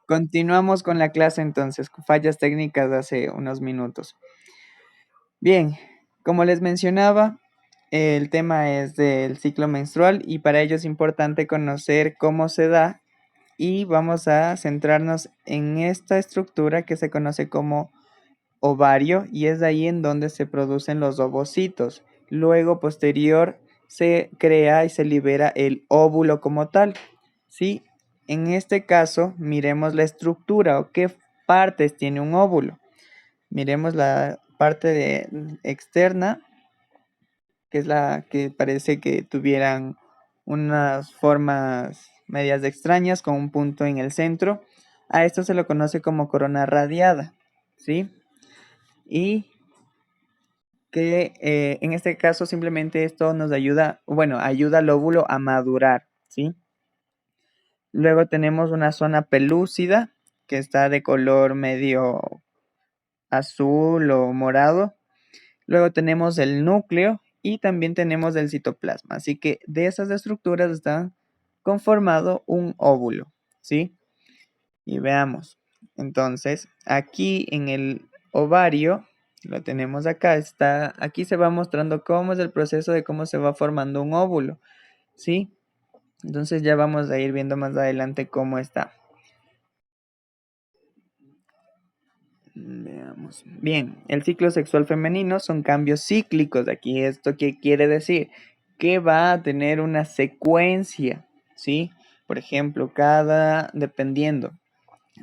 Continuamos con la clase entonces, con fallas técnicas de hace unos minutos. Bien, como les mencionaba, el tema es del ciclo menstrual y para ello es importante conocer cómo se da y vamos a centrarnos en esta estructura que se conoce como ovario y es de ahí en donde se producen los ovocitos. Luego, posterior, se crea y se libera el óvulo como tal. ¿Sí? En este caso, miremos la estructura o qué partes tiene un óvulo. Miremos la parte externa, que es la que parece que tuvieran unas formas medias extrañas con un punto en el centro. A esto se lo conoce como corona radiada, ¿sí? Y que en este caso simplemente esto nos ayuda, bueno, ayuda al óvulo a madurar, ¿sí? Luego tenemos una zona pelúcida que está de color medio azul o morado. Luego tenemos el núcleo y también tenemos el citoplasma. Así que de esas estructuras está conformado un óvulo, ¿sí? Y veamos. Entonces, aquí en el ovario, lo tenemos acá, aquí se va mostrando cómo es el proceso de cómo se va formando un óvulo, ¿sí? Entonces ya vamos a ir viendo más adelante cómo está. Veamos. Bien, el ciclo sexual femenino son cambios cíclicos. Aquí esto qué quiere decir que va a tener una secuencia, ¿sí? Por ejemplo, dependiendo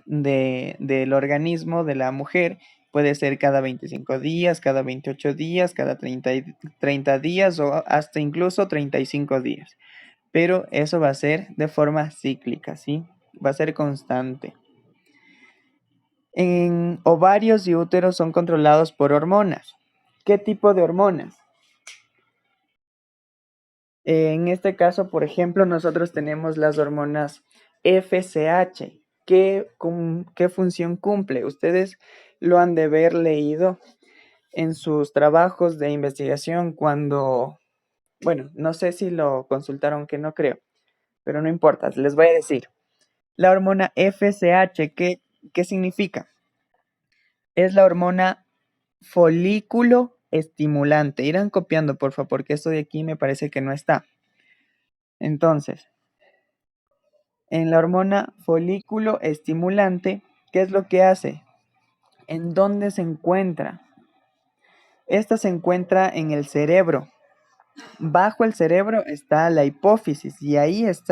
del organismo de la mujer, puede ser cada 25 días, cada 28 días, cada 30 días o hasta incluso 35 días. Pero eso va a ser de forma cíclica, ¿sí? Va a ser constante. En ovarios y úteros son controlados por hormonas. ¿Qué tipo de hormonas? En este caso, por ejemplo, nosotros tenemos las hormonas FSH. ¿Qué función cumple? Ustedes lo han de haber leído en sus trabajos de investigación cuando, bueno, no sé si lo consultaron, que no creo, pero no importa, les voy a decir. La hormona FSH, ¿qué significa? Es la hormona folículo estimulante. Irán copiando, por favor, porque esto de aquí me parece que no está. Entonces, en la hormona folículo estimulante, ¿qué es lo que hace? ¿En dónde se encuentra? Esta se encuentra en el cerebro. Bajo el cerebro está la hipófisis y ahí es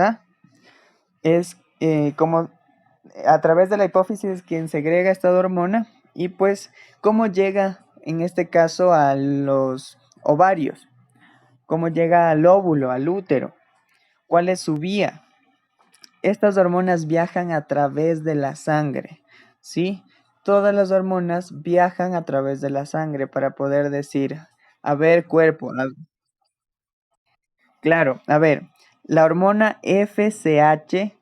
como a través de la hipófisis quien segrega esta hormona y pues cómo llega en este caso a los ovarios, cómo llega al óvulo, al útero, cuál es su vía. Estas hormonas viajan a través de la sangre, ¿sí? Todas las hormonas viajan a través de la sangre para poder decir, a ver, cuerpo, claro, a ver, la hormona FSH,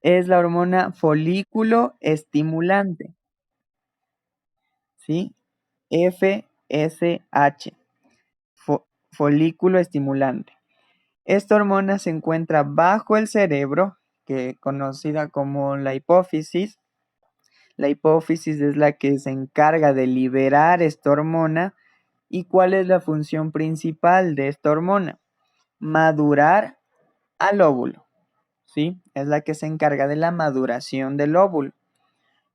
es la hormona folículo estimulante, ¿sí? FSH, folículo estimulante. Esta hormona se encuentra bajo el cerebro, que conocida como la hipófisis. La hipófisis es la que se encarga de liberar esta hormona. ¿Y cuál es la función principal de esta hormona? Madurar al óvulo, ¿sí? Es la que se encarga de la maduración del óvulo.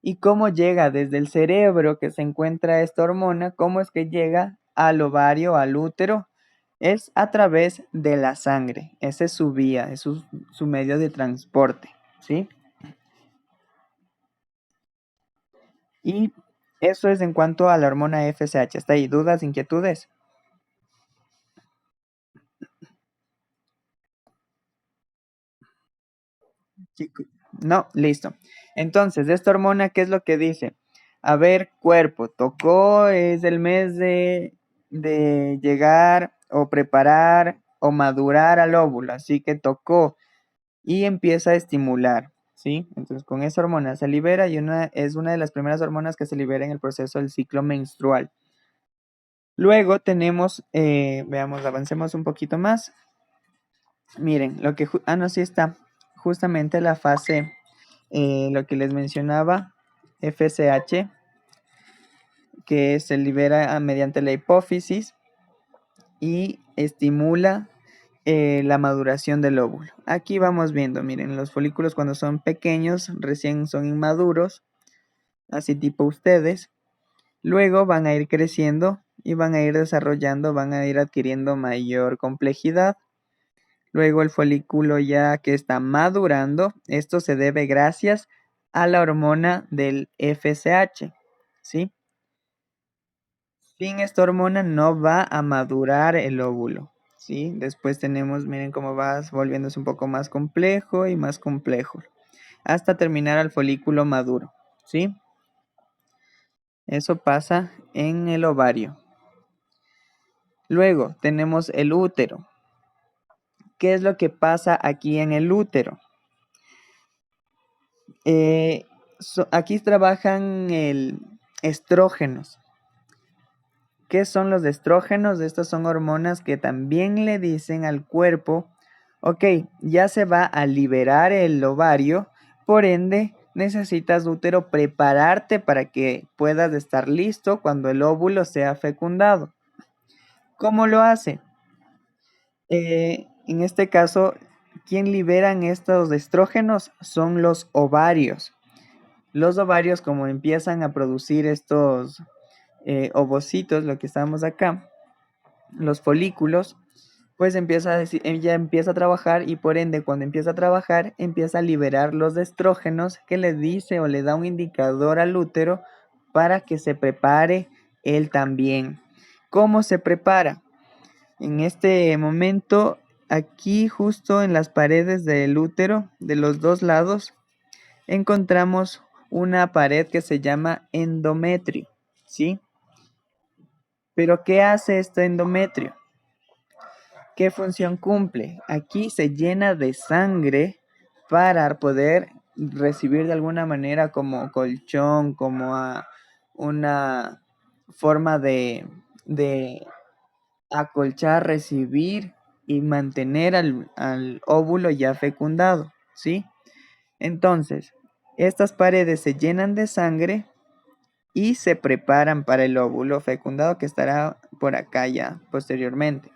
¿Y cómo llega desde el cerebro que se encuentra esta hormona? ¿Cómo es que llega al ovario, al útero? Es a través de la sangre. Esa es su vía, es su medio de transporte, ¿sí? Y eso es en cuanto a la hormona FSH. ¿Está ahí? ¿Dudas, inquietudes? No, listo. Entonces, de esta hormona, ¿qué es lo que dice? A ver, cuerpo, tocó, es el mes de llegar o preparar o madurar al óvulo, así que tocó y empieza a estimular, ¿sí? Entonces, con esa hormona se libera y es una de las primeras hormonas que se libera en el proceso del ciclo menstrual. Luego tenemos, veamos, avancemos un poquito más. Miren, lo que... no, sí está. Justamente la fase, lo que les mencionaba, FSH, que se libera mediante la hipófisis y estimula la maduración del óvulo. Aquí vamos viendo, miren, los folículos cuando son pequeños, recién son inmaduros, así tipo ustedes. Luego van a ir creciendo y van a ir desarrollando, van a ir adquiriendo mayor complejidad. Luego el folículo ya que está madurando, esto se debe gracias a la hormona del FSH, ¿sí? Sin esta hormona no va a madurar el óvulo, ¿sí? Después tenemos, miren cómo va volviéndose un poco más complejo y más complejo, hasta terminar al folículo maduro, ¿sí? Eso pasa en el ovario. Luego tenemos el útero. ¿Qué es lo que pasa aquí en el útero? Aquí trabajan estrógenos. ¿Qué son los estrógenos? Estas son hormonas que también le dicen al cuerpo, ok, ya se va a liberar el ovario, por ende necesitas útero prepararte para que puedas estar listo cuando el óvulo sea fecundado. ¿Cómo lo hace? En este caso, ¿quién liberan estos estrógenos? Son los ovarios. Los ovarios, como empiezan a producir estos ovocitos, lo que estamos acá, los folículos, pues ella empieza a trabajar y por ende cuando empieza a trabajar empieza a liberar los estrógenos que le dice o le da un indicador al útero para que se prepare él también. ¿Cómo se prepara? En este momento, aquí justo en las paredes del útero, de los dos lados, encontramos una pared que se llama endometrio, ¿sí? Pero ¿qué hace este endometrio? ¿Qué función cumple? Aquí se llena de sangre para poder recibir de alguna manera como colchón, como una forma de acolchar, recibir y mantener al óvulo ya fecundado, ¿sí? Entonces, estas paredes se llenan de sangre y se preparan para el óvulo fecundado que estará por acá ya posteriormente.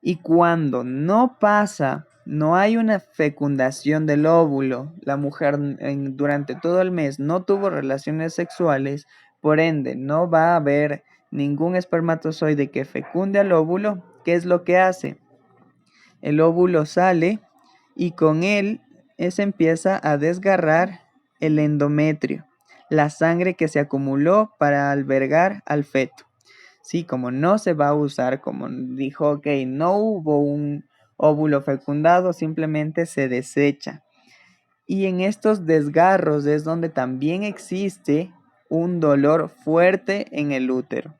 Y cuando no pasa, no hay una fecundación del óvulo, la mujer durante todo el mes no tuvo relaciones sexuales, por ende no va a haber ningún espermatozoide que fecunde al óvulo, ¿qué es lo que hace? El óvulo sale y con él se empieza a desgarrar el endometrio, la sangre que se acumuló para albergar al feto. Sí, como no se va a usar, como dijo, ok, no hubo un óvulo fecundado, simplemente se desecha. Y en estos desgarros es donde también existe un dolor fuerte en el útero.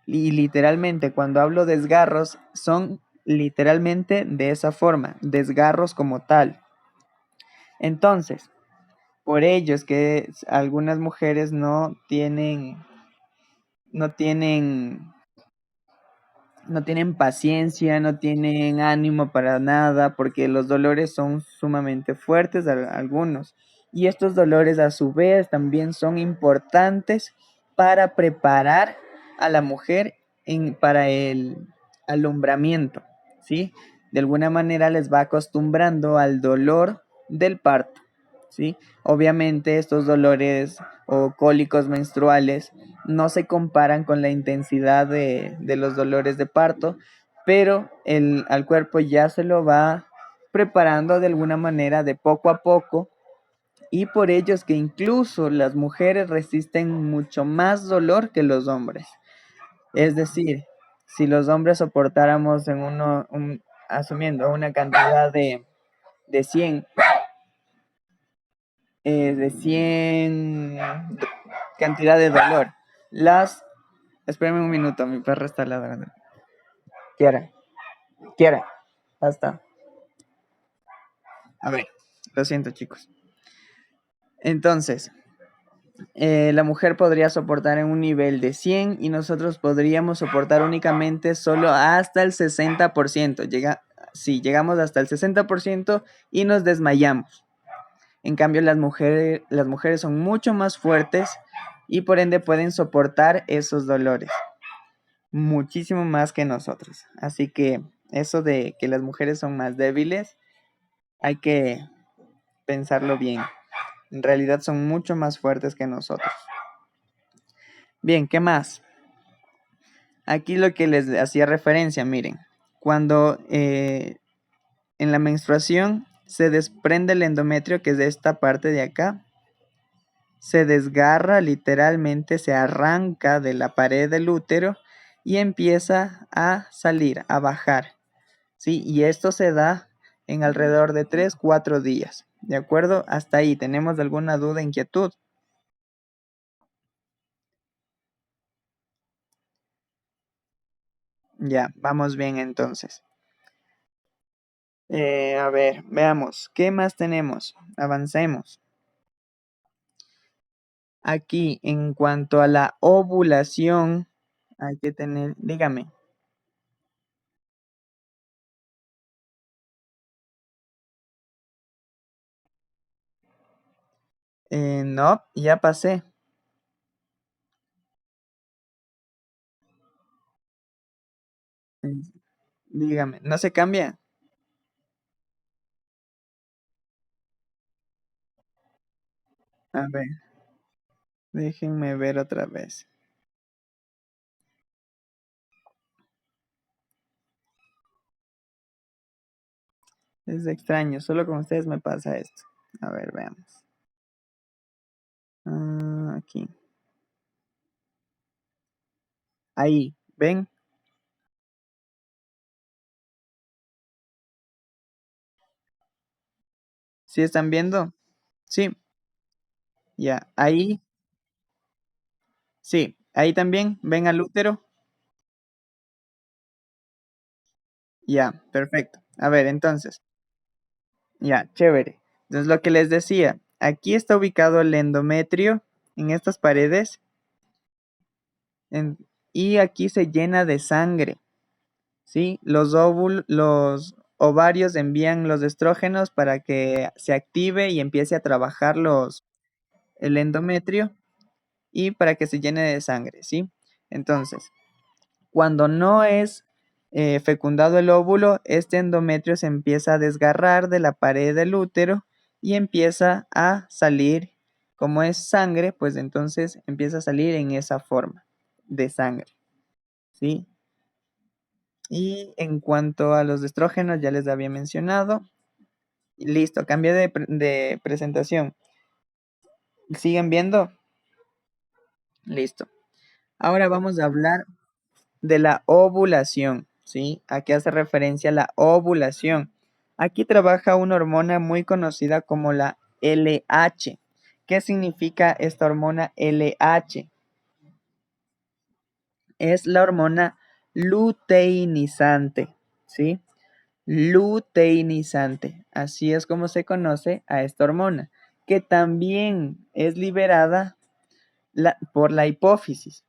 Y literalmente cuando hablo desgarros son literalmente de esa forma, desgarros como tal. Entonces, por ello es que algunas mujeres no tienen paciencia, no tienen ánimo para nada, porque los dolores son sumamente fuertes algunos. Y estos dolores a su vez también son importantes para preparar a la mujer para el alumbramiento, ¿sí? De alguna manera les va acostumbrando al dolor del parto, ¿sí? Obviamente estos dolores o cólicos menstruales no se comparan con la intensidad de los dolores de parto, pero al cuerpo ya se lo va preparando de alguna manera de poco a poco y por ello es que incluso las mujeres resisten mucho más dolor que los hombres. Es decir, si los hombres soportáramos asumiendo una cantidad de 100 de 100 cantidad de dolor. Espérame un minuto, mi perro está ladrando. Quiera, basta. A ver, lo siento, chicos. Entonces, la mujer podría soportar en un nivel de 100 y nosotros podríamos soportar únicamente solo hasta el 60%. sí, llegamos hasta el 60% y nos desmayamos. En cambio, las mujeres son mucho más fuertes y por ende pueden soportar esos dolores muchísimo más que nosotros. Así que eso de que las mujeres son más débiles, hay que pensarlo bien. En realidad son mucho más fuertes que nosotros. Bien, ¿qué más? Aquí lo que les hacía referencia, miren, cuando en la menstruación se desprende el endometrio, que es de esta parte de acá, se desgarra literalmente, se arranca de la pared del útero y empieza a salir, a bajar, ¿sí? Y esto se da en alrededor de 3, 4 días, ¿de acuerdo? Hasta ahí, ¿tenemos alguna duda, inquietud? Ya, vamos bien entonces. A ver, veamos, ¿qué más tenemos? Avancemos. Aquí, en cuanto a la ovulación, hay que tener, dígame. No, ya pasé. Dígame, ¿no se cambia? A ver, déjenme ver otra vez. Es extraño, solo con ustedes me pasa esto. A ver, veamos. Aquí. Ahí, ¿ven? ¿Sí están viendo? Sí, ya. Ahí, sí. Ahí también, ¿ven al útero? Ya, perfecto. A ver, entonces, ya, chévere. Entonces, lo que les decía, aquí está ubicado el endometrio en estas paredes en- y aquí se llena de sangre. ¿Sí? Los ovarios envían los estrógenos para que se active y empiece a trabajar el endometrio y para que se llene de sangre, ¿sí? Entonces, cuando no es fecundado el óvulo, este endometrio se empieza a desgarrar de la pared del útero y empieza a salir, como es sangre, pues entonces empieza a salir en esa forma de sangre, ¿sí? Y en cuanto a los estrógenos, ya les había mencionado. Listo, cambié de presentación. ¿Siguen viendo? Listo. Ahora vamos a hablar de la ovulación, ¿sí? ¿A qué hace referencia la ovulación? Aquí trabaja una hormona muy conocida como la LH. ¿Qué significa esta hormona LH? Es la hormona luteinizante, ¿sí? Luteinizante. Así es como se conoce a esta hormona, que también es liberada por la hipófisis.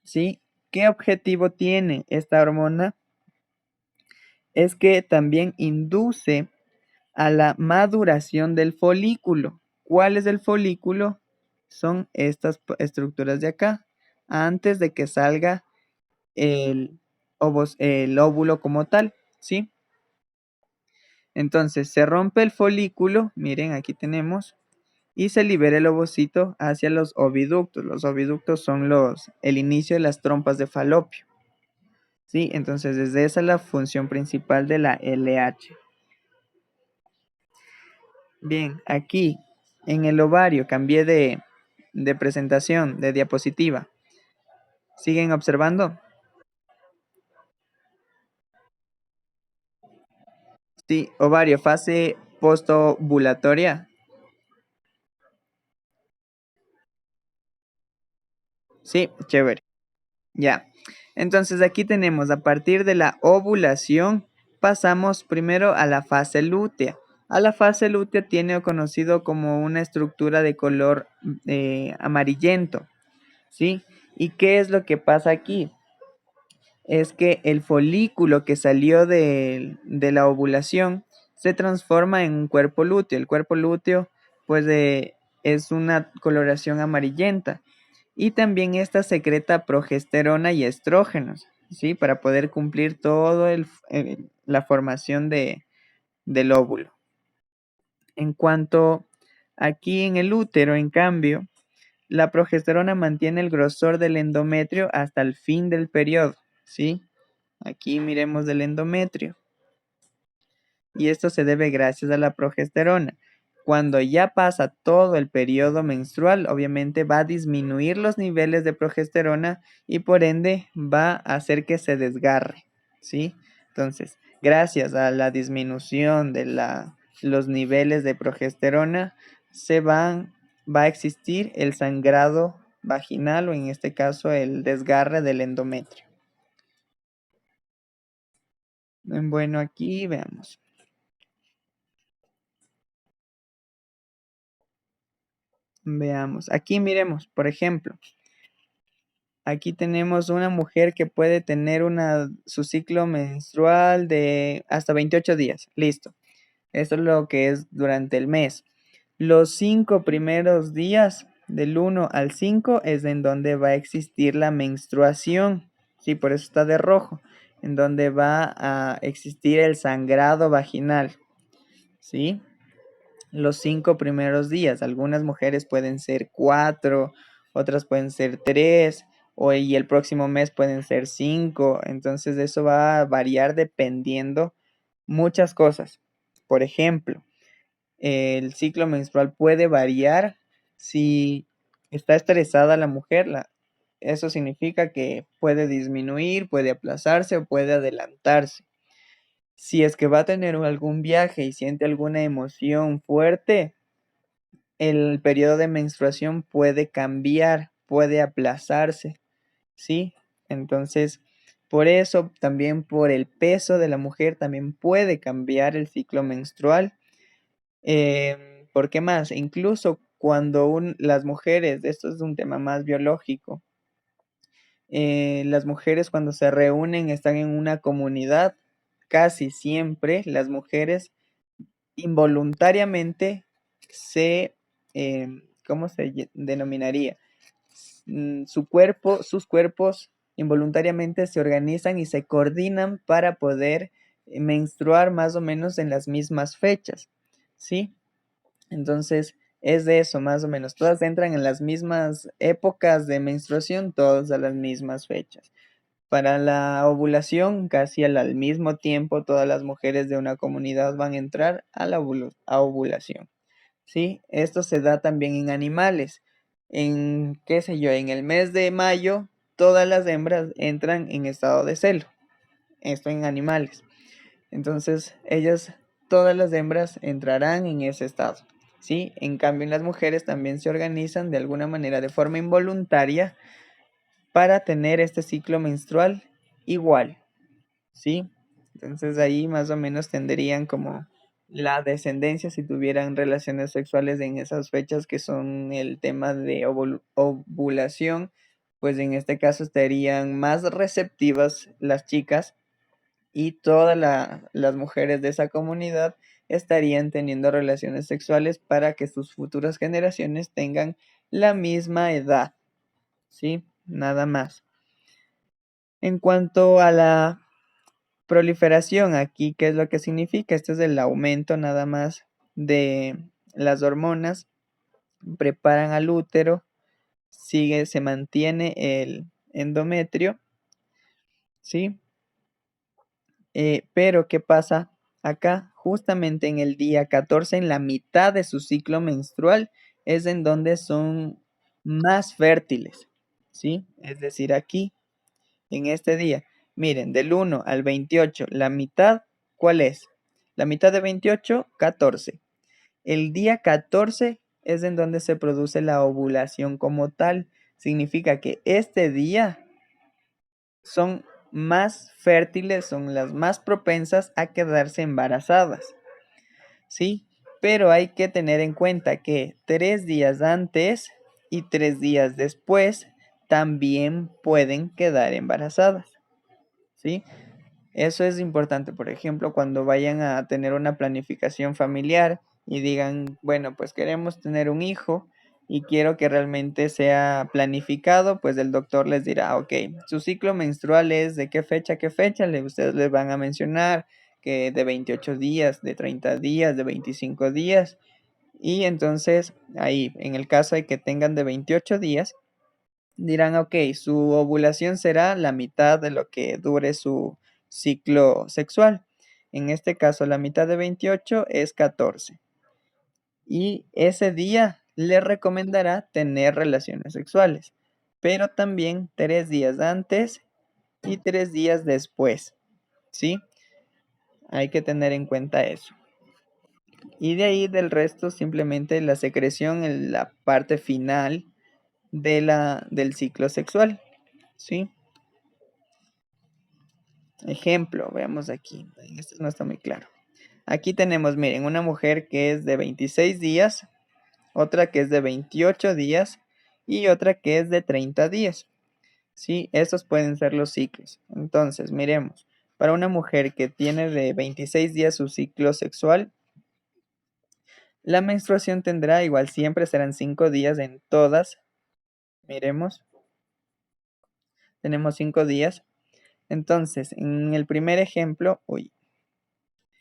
¿Sí? ¿Qué objetivo tiene esta hormona? Es que también induce a la maduración del folículo. ¿Cuál es el folículo? Son estas estructuras de acá, antes de que salga el, el óvulo como tal, ¿sí? Entonces se rompe el folículo, miren, aquí tenemos, y se libera el ovocito hacia los oviductos. Los oviductos son el inicio de las trompas de falopio. ¿Sí? Entonces, desde esa es la función principal de la LH. Bien, aquí en el ovario cambié de presentación, de diapositiva. ¿Siguen observando? Sí, ovario, fase postovulatoria. Sí, chévere. Ya. Entonces aquí tenemos a partir de la ovulación pasamos primero a la fase lútea. A la fase lútea tiene conocido como una estructura de color amarillento, ¿sí? ¿Y qué es lo que pasa aquí? es que el folículo que salió de la ovulación se transforma en un cuerpo lúteo. El cuerpo lúteo, pues, es una coloración amarillenta. Y también esta secreta progesterona y estrógenos, ¿sí? Para poder cumplir todo la formación del óvulo. En cuanto aquí en el útero, en cambio, la progesterona mantiene el grosor del endometrio hasta el fin del periodo, ¿sí? Aquí miremos del endometrio. Y esto se debe gracias a la progesterona. Cuando ya pasa todo el periodo menstrual, obviamente va a disminuir los niveles de progesterona y por ende va a hacer que se desgarre, ¿sí? Entonces, gracias a la disminución de los niveles de progesterona, va a existir el sangrado vaginal o en este caso el desgarre del endometrio. Bueno, aquí veamos. Veamos, aquí miremos, por ejemplo, aquí tenemos una mujer que puede tener su ciclo menstrual de hasta 28 días. Listo. Esto es lo que es durante el mes. Los 5 primeros días, del 1 al 5, es en donde va a existir la menstruación. Sí, por eso está de rojo. En donde va a existir el sangrado vaginal. ¿Sí? Los 5 primeros días. Algunas mujeres pueden ser 4, otras pueden ser 3, y el próximo mes pueden ser 5. Entonces eso va a variar dependiendo muchas cosas. Por ejemplo, el ciclo menstrual puede variar si está estresada la mujer. Eso significa que puede disminuir, puede aplazarse o puede adelantarse. Si es que va a tener algún viaje y siente alguna emoción fuerte, el periodo de menstruación puede cambiar, puede aplazarse, ¿sí? Entonces, por eso, también por el peso de la mujer, también puede cambiar el ciclo menstrual. ¿Por qué más? Incluso cuando las mujeres, esto es un tema más biológico, las mujeres cuando se reúnen, están en una comunidad, casi siempre las mujeres involuntariamente ¿cómo se denominaría? Sus cuerpos involuntariamente se organizan y se coordinan para poder menstruar más o menos en las mismas fechas, ¿sí? Entonces, es de eso más o menos. Todas entran en las mismas épocas de menstruación, todas a las mismas fechas. Para la ovulación, casi al mismo tiempo, todas las mujeres de una comunidad van a entrar a la ovulación. ¿Sí? Esto se da también en animales. En, qué sé yo, en el mes de mayo, todas las hembras entran en estado de celo. Esto en animales. Entonces, todas las hembras entrarán en ese estado. ¿Sí? En cambio, en las mujeres también se organizan de alguna manera, de forma involuntaria, para tener este ciclo menstrual igual, ¿sí? Entonces ahí más o menos tendrían como la descendencia si tuvieran relaciones sexuales en esas fechas que son el tema de ovulación, pues en este caso estarían más receptivas las chicas y todas las mujeres de esa comunidad estarían teniendo relaciones sexuales para que sus futuras generaciones tengan la misma edad, ¿sí? Nada más. En cuanto a la proliferación, aquí, ¿qué es lo que significa? Esto es el aumento nada más de las hormonas, preparan al útero, se mantiene el endometrio, ¿sí? Pero, ¿qué pasa acá? Justamente en el día 14, en la mitad de su ciclo menstrual, es en donde son más fértiles, ¿sí? Es decir, aquí, en este día. Miren, del 1 al 28, la mitad, ¿cuál es? La mitad de 28, 14. El día 14 es en donde se produce la ovulación como tal. Significa que este día son más fértiles, son las más propensas a quedarse embarazadas, ¿sí? Pero hay que tener en cuenta que 3 días antes y 3 días después también pueden quedar embarazadas. ¿sí? Eso es importante, por ejemplo, cuando vayan a tener una planificación familiar y digan, bueno, pues queremos tener un hijo y quiero que realmente sea planificado, pues el doctor les dirá, ok, su ciclo menstrual es de qué fecha, ustedes les van a mencionar que de 28 días, de 30 días, de 25 días, y entonces ahí, en el caso de que tengan de 28 días, dirán, ok, su ovulación será la mitad de lo que dure su ciclo sexual. En este caso, la mitad de 28 es 14. Y ese día le recomendará tener relaciones sexuales, pero también 3 días antes y 3 días después, ¿sí? Hay que tener en cuenta eso. Y de ahí del resto, simplemente la secreción en la parte final del ciclo sexual, ¿sí? Ejemplo, veamos aquí. Esto no está muy claro. Aquí tenemos, miren, una mujer que es de 26 días, otra que es de 28 días y otra que es de 30 días. Sí, esos pueden ser los ciclos. Entonces, miremos, para una mujer que tiene de 26 días su ciclo sexual, la menstruación tendrá igual siempre serán 5 días en todas. Miremos, tenemos 5 días. Entonces, en el primer ejemplo, uy,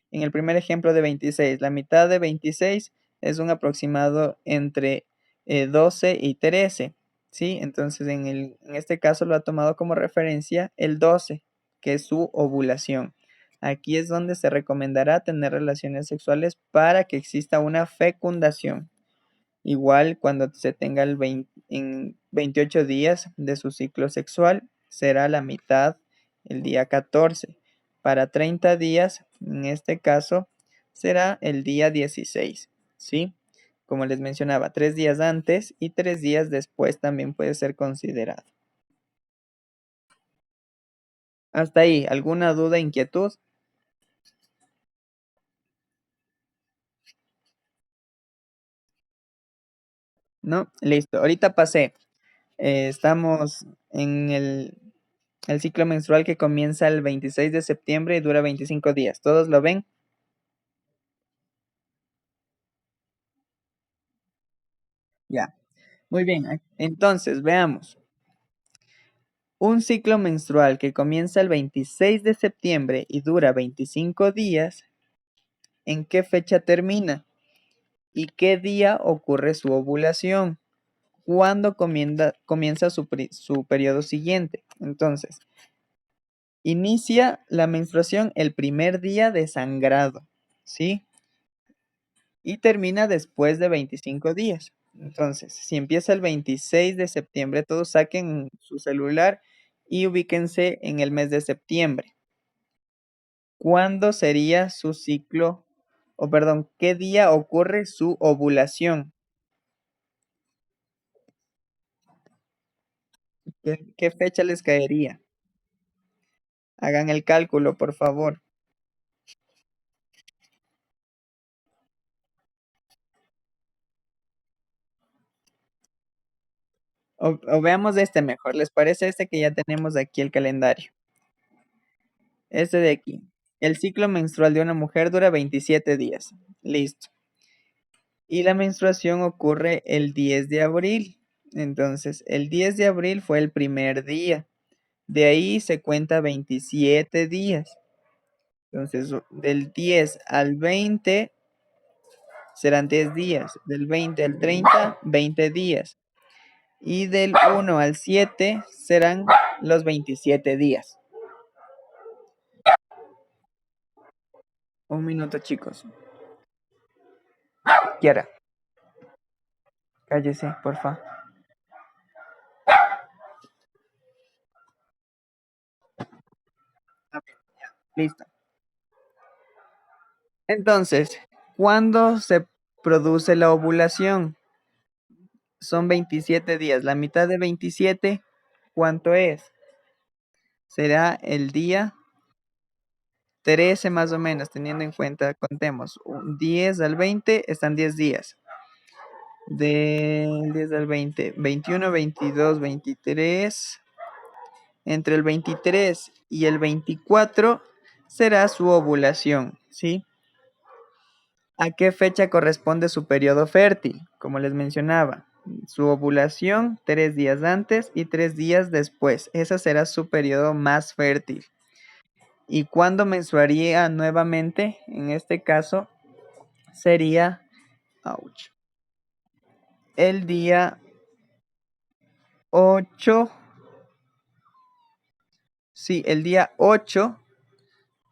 en el primer ejemplo de 26, la mitad de 26 es un aproximado entre 12 y 13, ¿sí? Entonces, en este caso lo ha tomado como referencia el 12, que es su ovulación. Aquí es donde se recomendará tener relaciones sexuales para que exista una fecundación. Igual cuando se tenga en 28 días de su ciclo sexual, será la mitad el día 14. Para 30 días, en este caso, será el día 16, ¿sí? Como les mencionaba, 3 días antes y 3 días después también puede ser considerado. Hasta ahí, ¿alguna duda, inquietud? ¿No? Listo, ahorita pasé. Estamos en el ciclo menstrual que comienza el 26 de septiembre y dura 25 días. ¿Todos lo ven? Ya. Muy bien. Entonces, veamos. Un ciclo menstrual que comienza el 26 de septiembre y dura 25 días, ¿en qué fecha termina? ¿Y qué día ocurre su ovulación? ¿Cuándo comienza su periodo siguiente? Entonces, inicia la menstruación el primer día de sangrado, ¿sí? Y termina después de 25 días. Entonces, si empieza el 26 de septiembre, todos saquen su celular y ubíquense en el mes de septiembre. ¿Cuándo sería su ciclo? O perdón, ¿qué día ocurre su ovulación? ¿Qué fecha les caería? Hagan el cálculo, por favor. O veamos este mejor. ¿Les parece este que ya tenemos aquí el calendario? Este de aquí. El ciclo menstrual de una mujer dura 27 días. Listo. Y la menstruación ocurre el 10 de abril. Entonces, el 10 de abril fue el primer día. De ahí se cuenta 27 días. Entonces, del 10 al 20 serán 10 días. Del 20 al 30, 20 días. Y del 1 al 7 serán los 27 días. Un minuto, chicos. Kiara, cállese, porfa. Ok, listo. Entonces, ¿cuándo se produce la ovulación? Son 27 días. La mitad de 27, ¿cuánto es? Será el día 13 más o menos, teniendo en cuenta, contemos, 10 al 20 están 10 días. Del 10 al 20, 21, 22, 23. Entre el 23 y el 24 será su ovulación, ¿sí? ¿A qué fecha corresponde su periodo fértil? Como les mencionaba, su ovulación 3 días antes y 3 días después. Ese será su periodo más fértil. ¿Y cuándo menstruaría nuevamente? En este caso sería, ouch, el día 8, sí, el día 8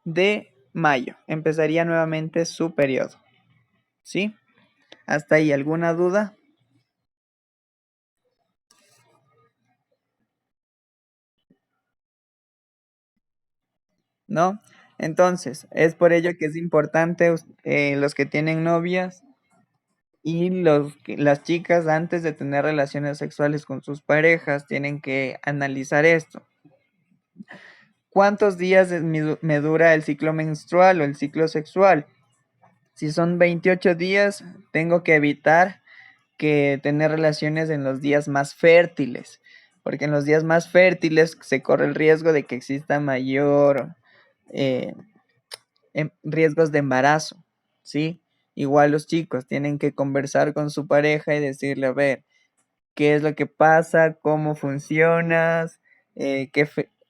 de mayo. Empezaría nuevamente su periodo, ¿sí? ¿Hasta ahí alguna duda? ¿No? Entonces, es por ello que es importante los que tienen novias y las chicas antes de tener relaciones sexuales con sus parejas tienen que analizar esto. ¿Cuántos días me dura el ciclo menstrual o el ciclo sexual? Si son 28 días, tengo que evitar que tener relaciones en los días más fértiles, porque en los días más fértiles se corre el riesgo de que exista mayor eh, riesgos de embarazo, ¿sí? Igual los chicos tienen que conversar con su pareja y decirle, a ver, qué es lo que pasa, cómo funcionas,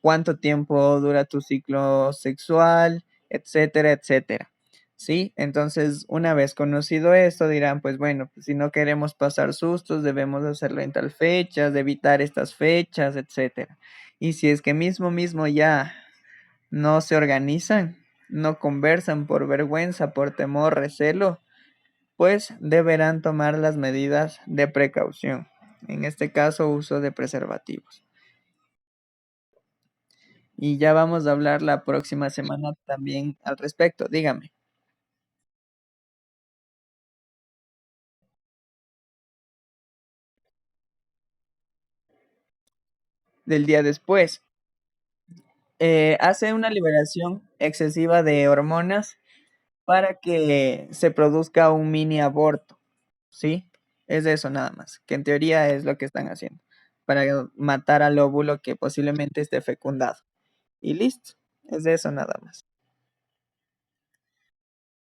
cuánto tiempo dura tu ciclo sexual, etcétera, etcétera. ¿Sí? Entonces, una vez conocido esto, dirán, pues bueno, pues si no queremos pasar sustos, debemos hacerlo en tal fecha, de evitar estas fechas, etcétera. Y si es que mismo ya no se organizan, no conversan por vergüenza, por temor, recelo, pues deberán tomar las medidas de precaución, en este caso uso de preservativos. Y ya vamos a hablar la próxima semana también al respecto. Dígame, del día después. Hace una liberación excesiva de hormonas para que se produzca un mini aborto, ¿sí? Es eso nada más, que en teoría es lo que están haciendo, para matar al óvulo que posiblemente esté fecundado. Y listo, es de eso nada más.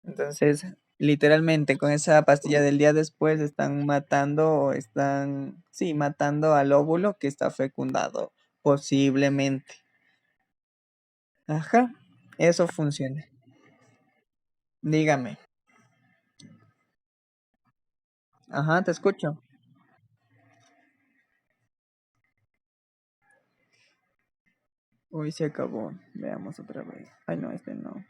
Entonces, literalmente con esa pastilla del día después están matando o están, sí, matando al óvulo que está fecundado, posiblemente. Ajá, eso funciona. Dígame. Ajá, te escucho. Uy, se acabó. Veamos otra vez. Ay, no, este no.